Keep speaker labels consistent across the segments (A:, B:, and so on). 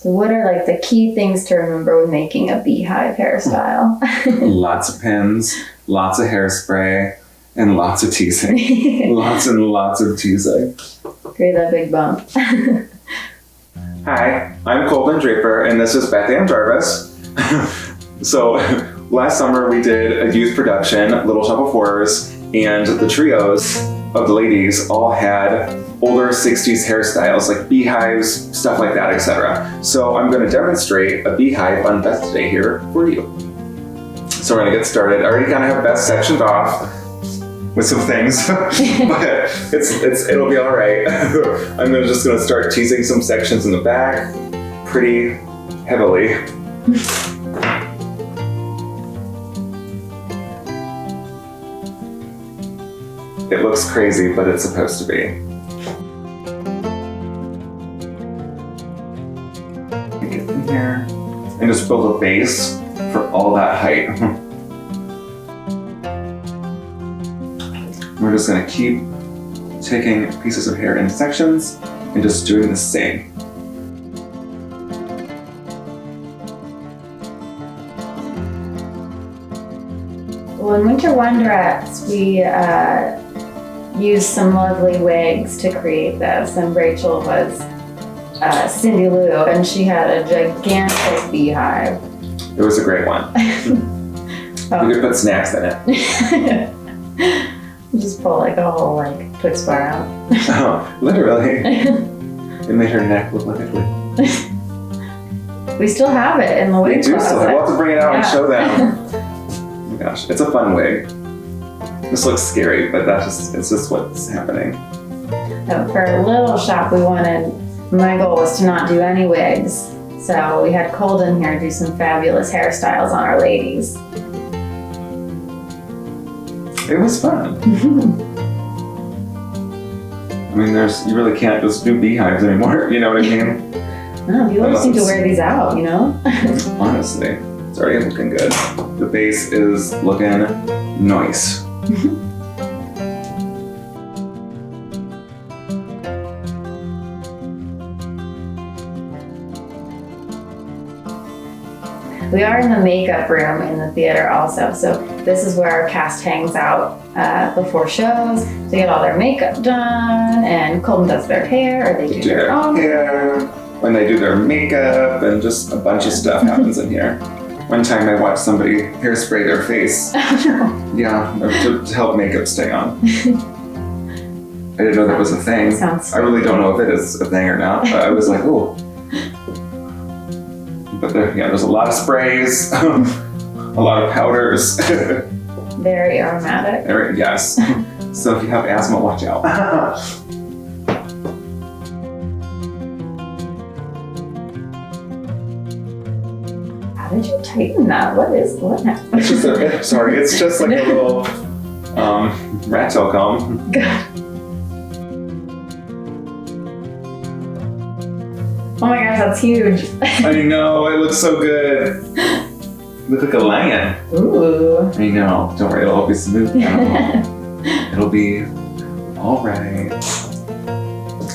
A: So what are like the key things to remember when making a beehive hairstyle?
B: Lots of pins, lots of hairspray, and lots of teasing. Lots and lots of teasing.
A: Create that big bump.
B: Hi, I'm Colton Draper, and this is Beth Ann Jarvis. So last summer we did a youth production, Little Shop of Horrors, and the trios of the ladies all had older 60s hairstyles, like beehives, stuff like that, etc. So I'm going to demonstrate a beehive on Beth today here for you. So we're going to get started. I already kind of have Beth sectioned off with some things, but it'll be all right. I'm just going to start teasing some sections in the back pretty heavily. It looks crazy, but it's supposed to be. Get in here and just build a base for all that height. We're just gonna keep taking pieces of hair in sections and just doing the same.
A: Well, in Winter Wonderettes, we used some lovely wigs to create this, and Rachel was Cindy Lou, and she had a gigantic beehive.
B: It was a great one. You could put snacks in it.
A: Just pull like a whole like Twix bar out.
B: Oh, literally. It made her neck look like a wig.
A: We still have it in the wig
B: We do
A: closet.
B: still have. We'll have to bring it out and show them. Oh my gosh, it's a fun wig. This looks scary, but it's just what's happening.
A: So for a little shop, my goal was to not do any wigs. So we had Colden here do some fabulous hairstyles on our ladies.
B: It was fun. I mean, you really can't just do beehives anymore, you know what I mean?
A: No, people just need to wear these out, you know?
B: Honestly, it's already looking good. The base is looking nice.
A: We are in the makeup room in the theater also, so this is where our cast hangs out before shows. So they get all their makeup done, and Colton does their hair, or they do their own
B: hair, when they do their makeup, and just a bunch of stuff happens in here. One time I watched somebody hairspray their face. Yeah, to help makeup stay on. I didn't know that was a thing. I really don't know if it is a thing or not, but I was like, ooh. But there's a lot of sprays, a lot of powders.
A: Very aromatic.
B: Yes. So if you have asthma, watch out.
A: How did you tighten that? What happened?
B: It's just like a little rat tail comb.
A: Oh my gosh, that's huge.
B: I know, it looks so good. Look like a lion.
A: Ooh.
B: I know, don't worry, it'll all be smooth now. It'll be all right.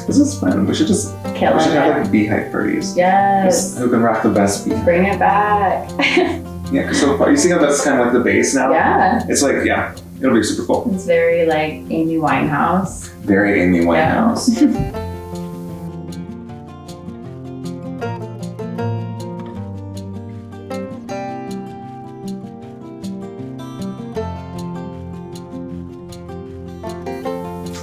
B: This is fun. We should have like beehive parties.
A: Yes.
B: Who can rock the best beehive?
A: Bring it back.
B: Yeah, because so far, you see how that's kind of like the base now?
A: Yeah.
B: It's like, yeah, it'll be super cool.
A: It's very like Amy Winehouse.
B: Very Amy Winehouse.
A: Yeah.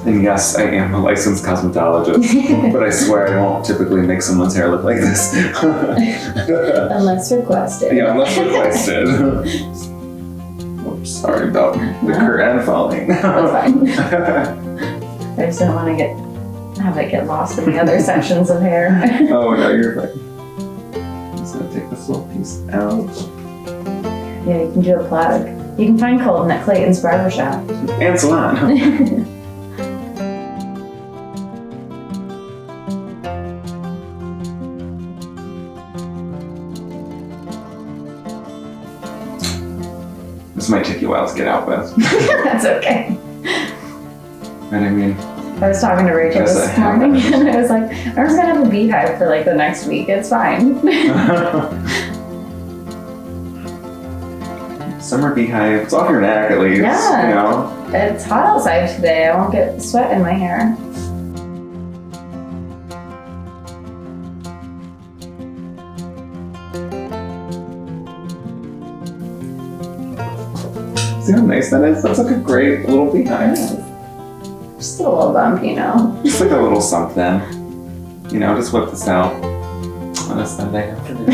B: And yes, I am a licensed cosmetologist, but I swear I won't typically make someone's hair look like this.
A: Unless requested.
B: Yeah, unless requested. Oops, sorry about the curtain falling.
A: That's fine. I just don't want to have it get lost in the other sections of hair.
B: Oh no, you're fine. I'm just gonna take this little piece out.
A: Yeah, you can do a plug. You can find Colton at Clayton's Barbershop.
B: And salon. This might take you a while to get out with.
A: That's okay.
B: And I mean,
A: I was talking to Rachel
B: As
A: this
B: it
A: morning,
B: happens.
A: and I was like, I'm just gonna have a beehive for like the next week. It's fine.
B: Summer beehive. It's off your neck at least.
A: Yeah.
B: You know?
A: It's hot outside today. I won't get sweat in my hair.
B: See how nice that is? That's like a great little beehive.
A: Just a little bump, you know.
B: Just like a little something. You know, just whip this out on a Sunday afternoon.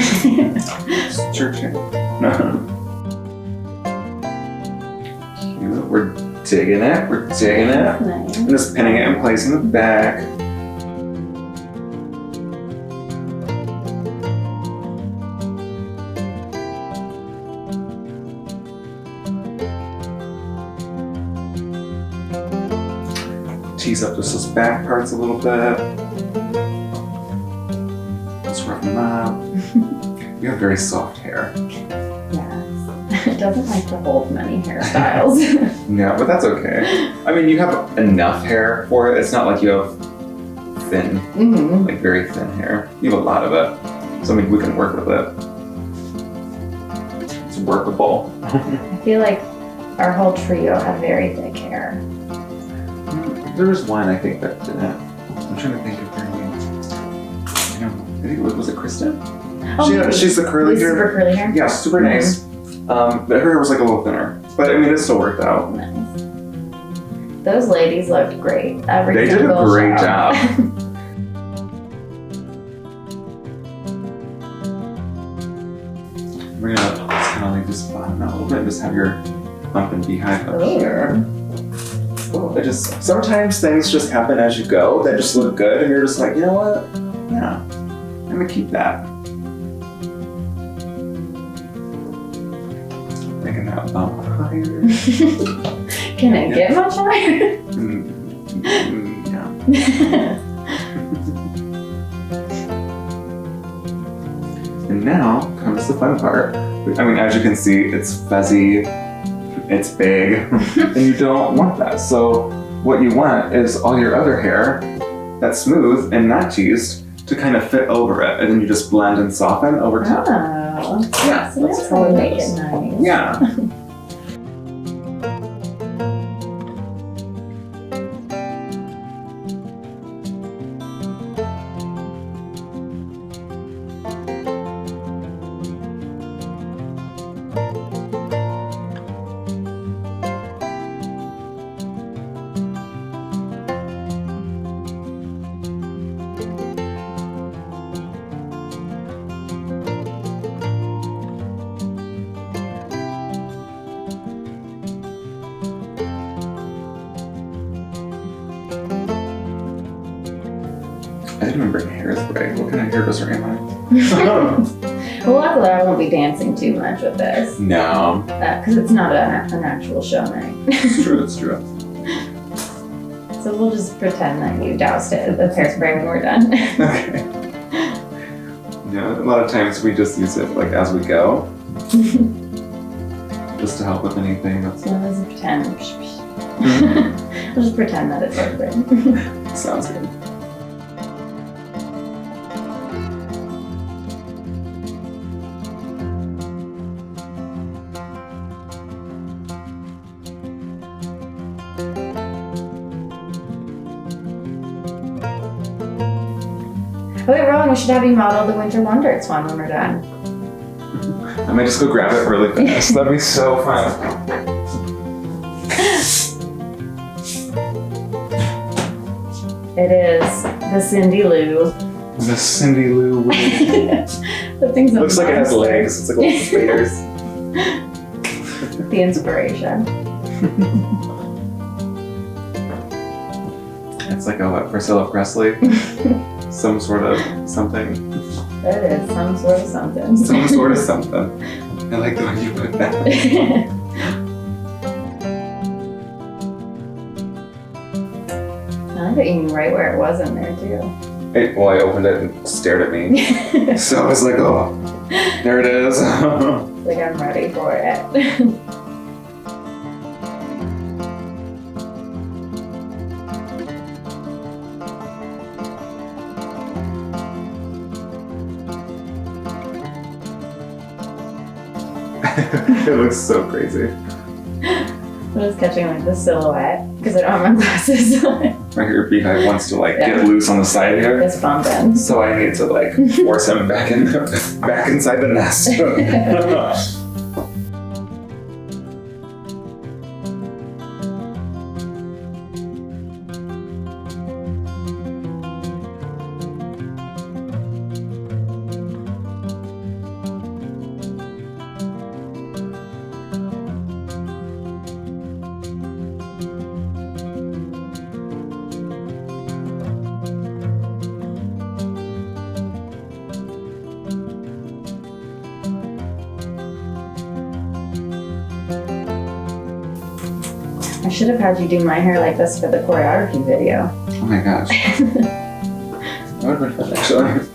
B: Just churching. Cute. We're digging it. We're digging it.
A: Nice.
B: And just pinning it in place in the back. Tease up just those back parts a little bit. Let's roughen them up. You have very soft hair.
A: Yes. It doesn't like to hold many hairstyles.
B: Yeah, but that's okay. I mean, you have enough hair for it. It's not like you have thin,
A: Mm-hmm.
B: like very thin hair. You have a lot of it. So I mean, we can work with it. It's workable.
A: I feel like our whole trio had very thick hair.
B: There was one I think that didn't. I'm trying to think of her name. I don't know. I think was it Kristen?
A: Oh,
B: She's the curly hair.
A: super curly hair.
B: Yeah, super nice. But her hair was like a little thinner. But I mean, it still worked out.
A: Nice. Those ladies looked great. Every
B: They did a
A: single
B: great
A: show.
B: job. We're gonna just kind of like just bottom out a little bit. Just have your bump and beehive up
A: Ooh.
B: here. Oh, it just sometimes things just happen as you go that just look good, and you're just like, you know what? Yeah, I'm gonna keep that. Making that bump higher.
A: Can it get much higher?
B: Yeah. And now comes the fun part. I mean, as you can see, it's fuzzy, it's big, and you don't want that. So what you want is all your other hair that's smooth and not teased to kind of fit over it, and then you just blend and soften over top.
A: Oh.
B: Yeah,
A: So
B: that's
A: that's
B: how
A: how
B: it
A: we make
B: is.
A: it nice.
B: Yeah. I didn't even bring hairspray. What kind of hairdresser am I?
A: Well, luckily I won't be dancing too much with this.
B: No.
A: Because it's not an actual show night.
B: It's true, it's true.
A: So we'll just pretend that you doused it with hairspray when we're done.
B: Okay. Yeah, a lot of times we just use it like as we go. Just to help with anything that's
A: So let's pretend. We'll just pretend that it's hairspray.
B: sounds good.
A: Okay, Rowan, we should have you model the Winter Wonders one when we're done.
B: I might just go grab it really fast. That'd be so fun.
A: It is the Cindy Lou.
B: The Cindy Lou wig.
A: The thing's a
B: Looks like it has
A: monster.
B: legs. It's like little spiders.
A: The inspiration.
B: It's like a what, Priscilla Presley? Some sort of something.
A: It is some sort of something.
B: Some sort of something. I like the way you put that.
A: I like that you knew right where it was in there too.
B: Well, I opened it and stared at me. So I was like, oh, there it is.
A: Like I'm ready for it.
B: It looks so crazy.
A: I'm just catching like the silhouette because I don't have my glasses on.
B: Right here, Beehive wants to like get loose on the side here.
A: It's bumping.
B: So I need to like force him back inside the nest.
A: I should have had you do my hair like this for the choreography video.
B: Oh my gosh. That would have been fun actually.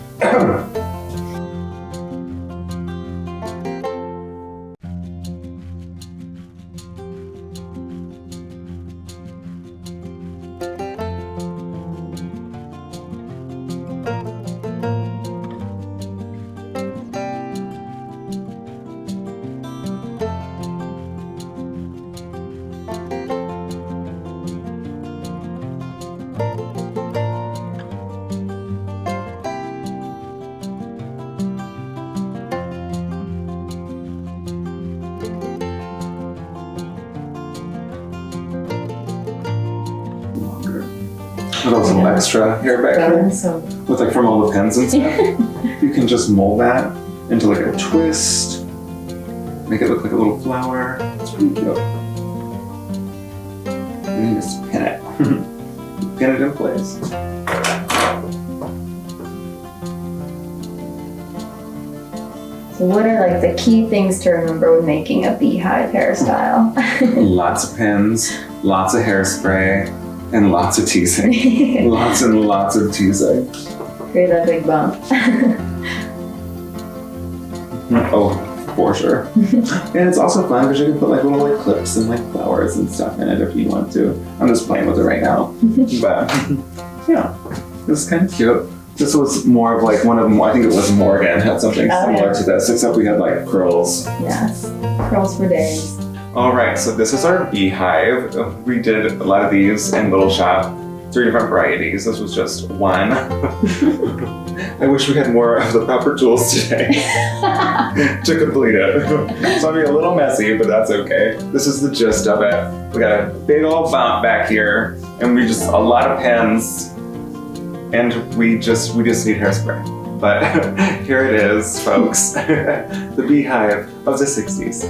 B: With all some extra hair back here.
A: So
B: With like from all the pins and stuff. You can just mold that into like a twist. Make it look like a little flower. It's pretty cute. And you just pin it. Pin it in place.
A: So what are like the key things to remember when making a beehive hairstyle?
B: Lots of pins, lots of hairspray, and lots of teasing. Lots and lots of teasing.
A: Create that big bump.
B: Oh, for sure. And it's also fun because you can put like little like clips and like flowers and stuff in it if you want to. I'm just playing with it right now. But yeah, this is kind of cute. This was more of like one of them. I think it was Morgan had something similar to this, except we had like curls.
A: Yes, curls for days.
B: All right, so this is our beehive. We did a lot of these in Little Shop, 3 different varieties. This was just one. I wish we had more of the proper tools today to complete it. So it'll be a little messy, but that's okay. This is the gist of it. We got a big old bump back here, and we just a lot of pins, and we just need hairspray. But here it is, folks. The beehive of the 60s.